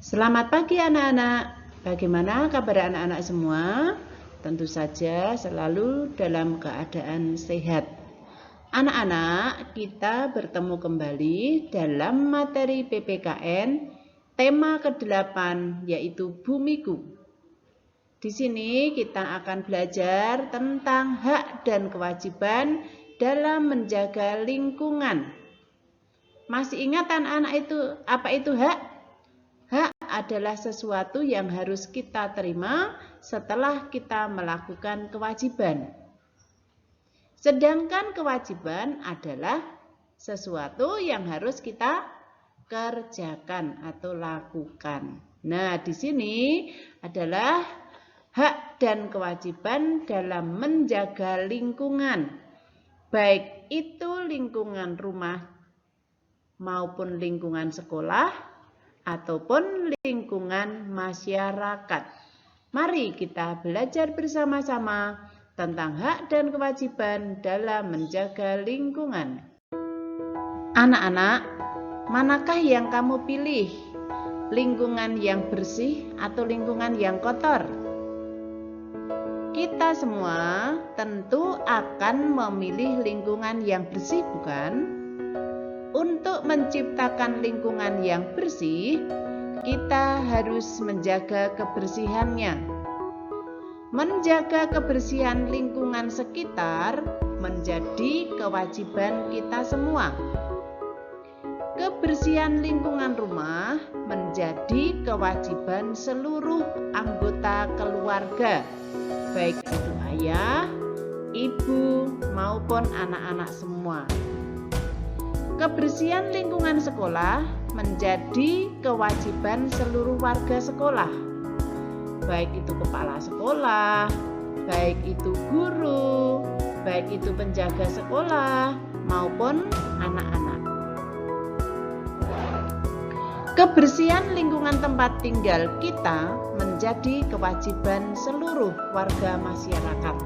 Selamat pagi anak-anak. Bagaimana kabar anak-anak semua? Tentu saja selalu dalam keadaan sehat. Anak-anak, kita bertemu kembali dalam materi PPKN tema ke-8 yaitu Bumiku. Di sini kita akan belajar tentang hak dan kewajiban dalam menjaga lingkungan. Masih ingat anak-anak itu apa itu hak? Hak adalah sesuatu yang harus kita terima setelah kita melakukan kewajiban. Sedangkan kewajiban adalah sesuatu yang harus kita kerjakan atau lakukan. Nah, di sini adalah hak dan kewajiban dalam menjaga lingkungan. Baik itu lingkungan rumah maupun lingkungan sekolah ataupun lingkungan masyarakat. Mari kita belajar bersama-sama tentang hak dan kewajiban dalam menjaga lingkungan. Anak-anak, manakah yang kamu pilih? Lingkungan yang bersih atau lingkungan yang kotor? Kita semua tentu akan memilih lingkungan yang bersih, bukan? Untuk menciptakan lingkungan yang bersih, kita harus menjaga kebersihannya. Menjaga kebersihan lingkungan sekitar menjadi kewajiban kita semua. Kebersihan lingkungan rumah menjadi kewajiban seluruh anggota keluarga, baik itu ayah, ibu, maupun anak-anak semua. Kebersihan lingkungan sekolah menjadi kewajiban seluruh warga sekolah, baik itu kepala sekolah, baik itu guru, baik itu penjaga sekolah, maupun anak-anak. Kebersihan lingkungan tempat tinggal kita menjadi kewajiban seluruh warga masyarakat.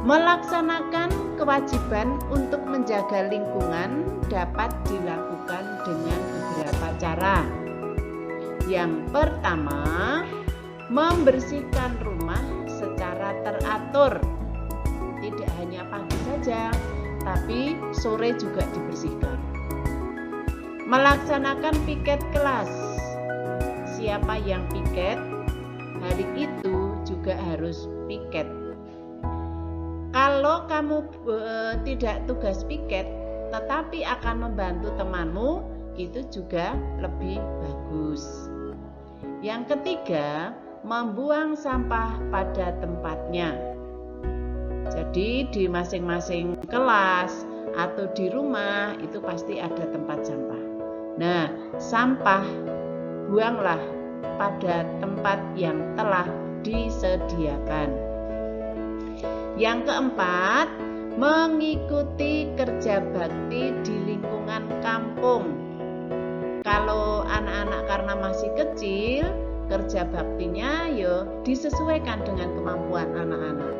Melaksanakan kewajiban untuk menjaga lingkungan dapat dilakukan dengan beberapa cara. Yang pertama, membersihkan rumah secara teratur. Tidak hanya pagi saja, tapi sore juga dibersihkan. Melaksanakan piket kelas. Siapa yang piket, hari itu juga harus piket. Kalau kamu tidak tugas piket, tetapi akan membantu temanmu, itu juga lebih bagus. Yang ketiga, membuang sampah pada tempatnya. Jadi di masing-masing kelas atau di rumah itu pasti ada tempat sampah. Nah, sampah buanglah pada tempat yang telah disediakan. Yang keempat, mengikuti kerja bakti di lingkungan kampung. Kalau anak-anak karena masih kecil, kerja baktinya disesuaikan dengan kemampuan anak-anak.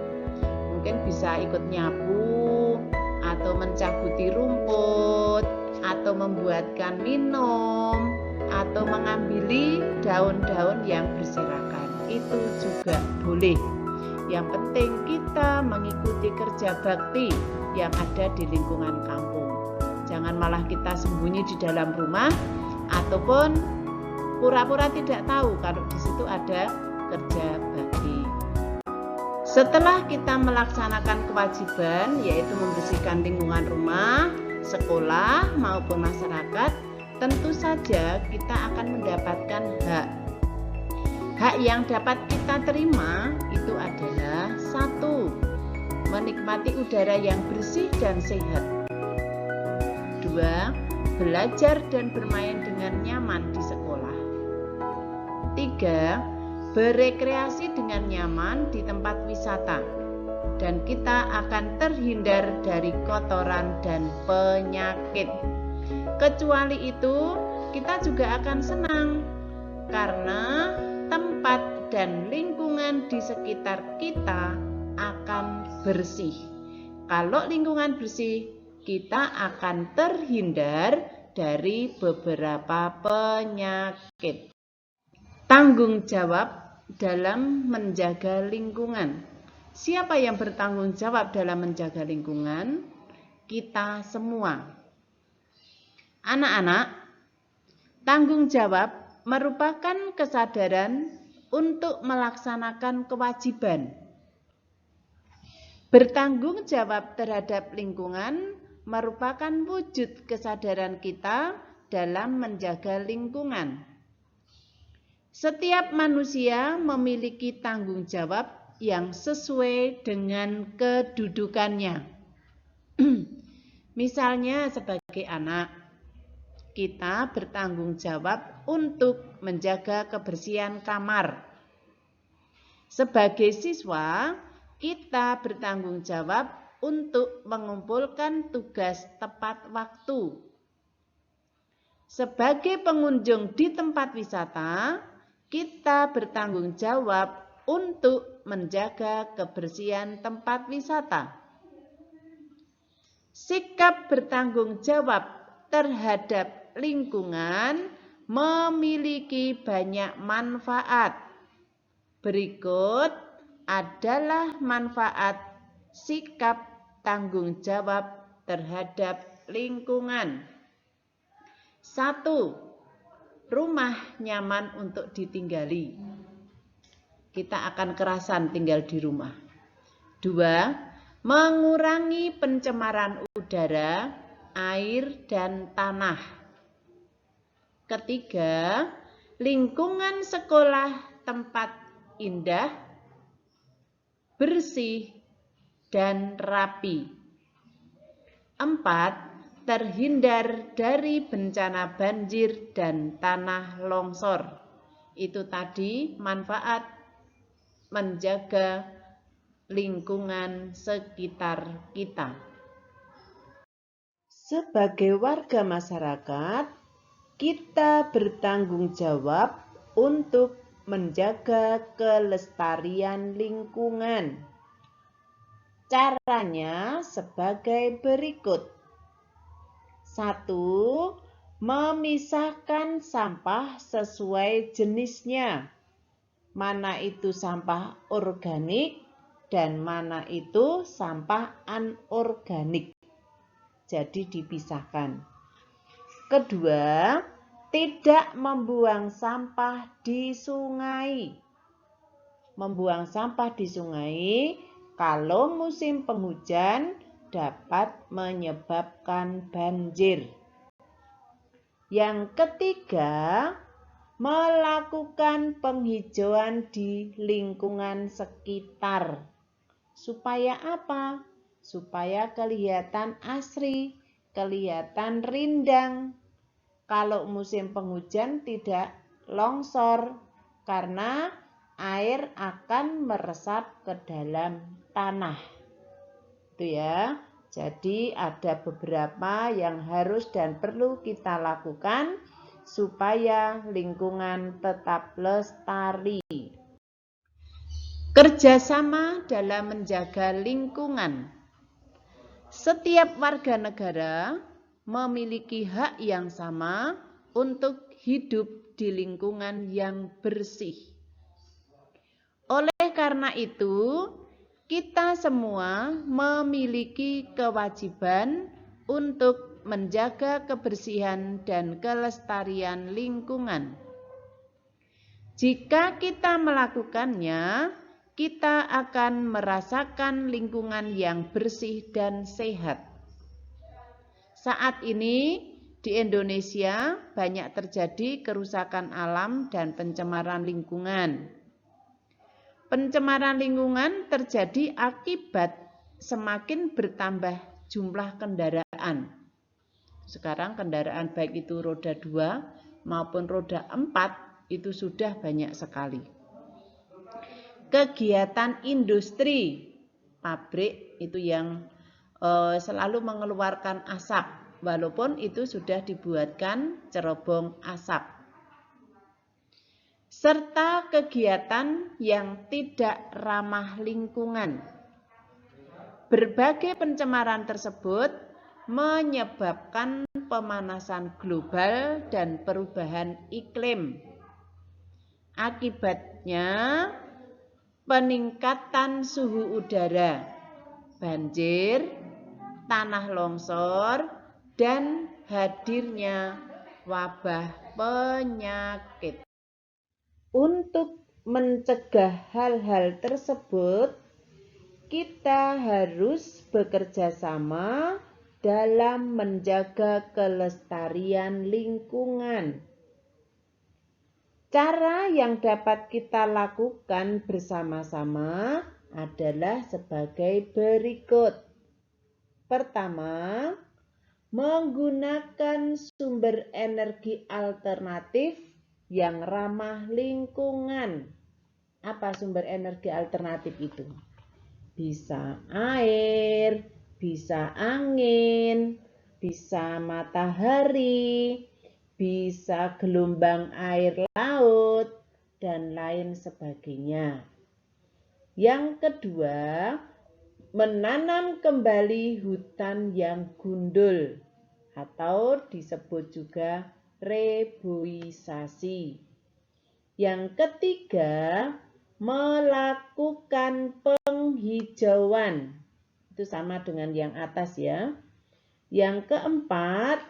Mungkin bisa ikut nyapu, atau mencabuti rumput, atau membuatkan minum, atau mengambil daun-daun yang berserakan. Itu juga boleh. Yang penting kita mengikuti kerja bakti yang ada di lingkungan kampung. Jangan malah kita sembunyi di dalam rumah ataupun pura-pura tidak tahu kalau di situ ada kerja bakti. Setelah kita melaksanakan kewajiban yaitu membersihkan lingkungan rumah, sekolah maupun masyarakat, tentu saja kita akan mendapatkan hak. Hak yang dapat kita terima itu adalah 1. Menikmati udara yang bersih dan sehat. 2. Belajar dan bermain dengan nyaman di sekolah. 3. Berekreasi dengan nyaman di tempat wisata. Dan kita akan terhindar dari kotoran dan penyakit. Kecuali itu, kita juga akan senang karena tempat dan lingkungan di sekitar kita akan bersih. Kalau lingkungan bersih, kita akan terhindar dari beberapa penyakit. Tanggung jawab dalam menjaga lingkungan. Siapa yang bertanggung jawab dalam menjaga lingkungan? Kita semua. Anak-anak, tanggung jawab merupakan kesadaran untuk melaksanakan kewajiban. Bertanggung jawab terhadap lingkungan merupakan wujud kesadaran kita dalam menjaga lingkungan. Setiap manusia memiliki tanggung jawab yang sesuai dengan kedudukannya. Misalnya sebagai anak, kita bertanggung jawab untuk menjaga kebersihan kamar. Sebagai siswa, kita bertanggung jawab untuk mengumpulkan tugas tepat waktu. Sebagai pengunjung di tempat wisata, kita bertanggung jawab untuk menjaga kebersihan tempat wisata. Sikap bertanggung jawab terhadap lingkungan memiliki banyak manfaat. Berikut adalah manfaat sikap tanggung jawab terhadap lingkungan. 1. Rumah nyaman untuk ditinggali. Kita akan kerasan tinggal di rumah. 2. Mengurangi pencemaran udara, air, dan tanah. 3. Lingkungan sekolah tempat indah, bersih, dan rapi. 4. Terhindar dari bencana banjir dan tanah longsor. Itu tadi manfaat menjaga lingkungan sekitar kita. Sebagai warga masyarakat, kita bertanggung jawab untuk menjaga kelestarian lingkungan. Caranya sebagai berikut. 1. Memisahkan sampah sesuai jenisnya. Mana itu sampah organik dan mana itu sampah anorganik. Jadi dipisahkan. 2. Tidak membuang sampah di sungai. Membuang sampah di sungai kalau musim penghujan dapat menyebabkan banjir. Yang 3, melakukan penghijauan di lingkungan sekitar. Supaya apa? Supaya kelihatan asri, kelihatan rindang. Kalau musim penghujan tidak longsor karena air akan meresap ke dalam tanah. Itu ya. Jadi ada beberapa yang harus dan perlu kita lakukan supaya lingkungan tetap lestari. Kerjasama dalam menjaga lingkungan. Setiap warga negara memiliki hak yang sama untuk hidup di lingkungan yang bersih. Oleh karena itu, kita semua memiliki kewajiban untuk menjaga kebersihan dan kelestarian lingkungan. Jika kita melakukannya, kita akan merasakan lingkungan yang bersih dan sehat. Saat ini di Indonesia banyak terjadi kerusakan alam dan pencemaran lingkungan. Pencemaran lingkungan terjadi akibat semakin bertambah jumlah kendaraan. Sekarang kendaraan baik itu roda 2 maupun roda 4 itu sudah banyak sekali. Kegiatan industri, pabrik itu yang selalu mengeluarkan asap, walaupun itu sudah dibuatkan cerobong asap. Serta kegiatan yang tidak ramah lingkungan. Berbagai pencemaran tersebut menyebabkan pemanasan global dan perubahan iklim. Akibatnya peningkatan suhu udara, banjir, tanah longsor, dan hadirnya wabah penyakit. Untuk mencegah hal-hal tersebut, kita harus bekerja sama dalam menjaga kelestarian lingkungan. Cara yang dapat kita lakukan bersama-sama adalah sebagai berikut. Pertama, menggunakan sumber energi alternatif yang ramah lingkungan. Apa sumber energi alternatif itu? Bisa air, bisa angin, bisa matahari, bisa gelombang air laut, dan lain sebagainya. Yang kedua, menanam kembali hutan yang gundul atau disebut juga reboisasi. Yang ketiga, melakukan penghijauan. Itu sama dengan yang atas ya. Yang keempat,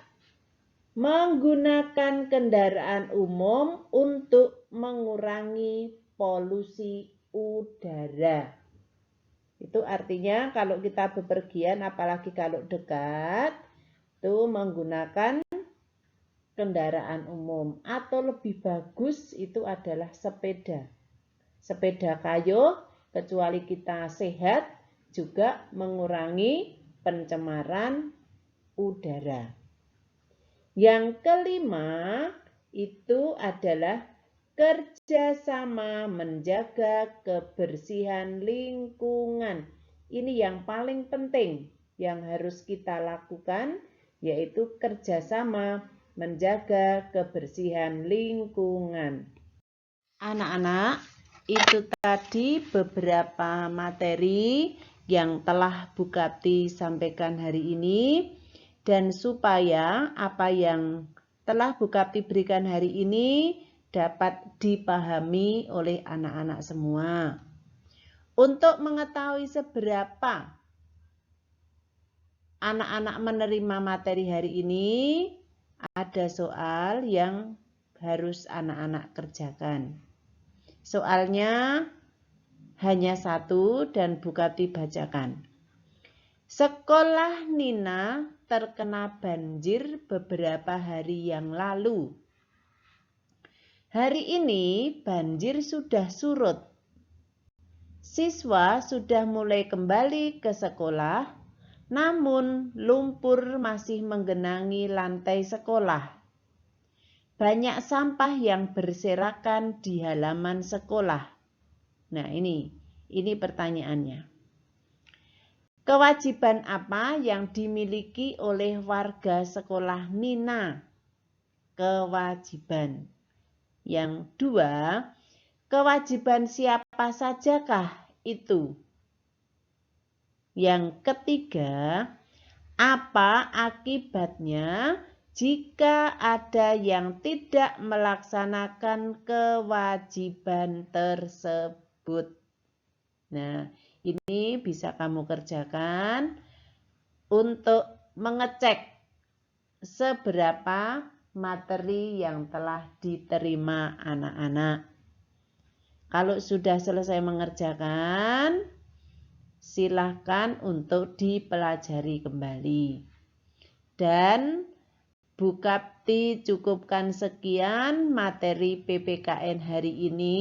menggunakan kendaraan umum untuk mengurangi polusi udara. Itu artinya kalau kita bepergian, apalagi kalau dekat, itu menggunakan kendaraan umum. Atau lebih bagus itu adalah sepeda. Sepeda kayu, kecuali kita sehat, juga mengurangi pencemaran udara. Yang kelima itu adalah kerjasama menjaga kebersihan lingkungan. Ini yang paling penting yang harus kita lakukan, yaitu kerjasama menjaga kebersihan lingkungan. Anak-anak, itu tadi beberapa materi yang telah Bu Kapti sampaikan hari ini. Dan supaya apa yang telah Bu Kapti berikan hari ini dapat dipahami oleh anak-anak semua. Untuk mengetahui seberapa anak-anak menerima materi hari ini, ada soal yang harus anak-anak kerjakan. Soalnya hanya satu dan Bu Kapti bacakan. Sekolah Nina terkena banjir beberapa hari yang lalu. Hari ini banjir sudah surut. Siswa sudah mulai kembali ke sekolah, namun lumpur masih menggenangi lantai sekolah. Banyak sampah yang berserakan di halaman sekolah. Nah, ini pertanyaannya. Kewajiban apa yang dimiliki oleh warga sekolah Nina? Kewajiban. Yang dua, kewajiban siapa sajakah itu? Yang ketiga, apa akibatnya jika ada yang tidak melaksanakan kewajiban tersebut? Nah, ini bisa kamu kerjakan untuk mengecek seberapa materi yang telah diterima anak-anak. Kalau sudah selesai mengerjakan, silahkan untuk dipelajari kembali. Dan Bu Kapti cukupkan sekian materi PPKN hari ini,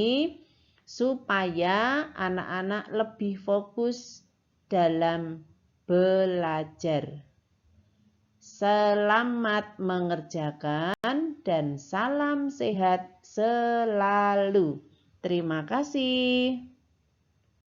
supaya anak-anak lebih fokus dalam belajar. Selamat mengerjakan dan salam sehat selalu. Terima kasih.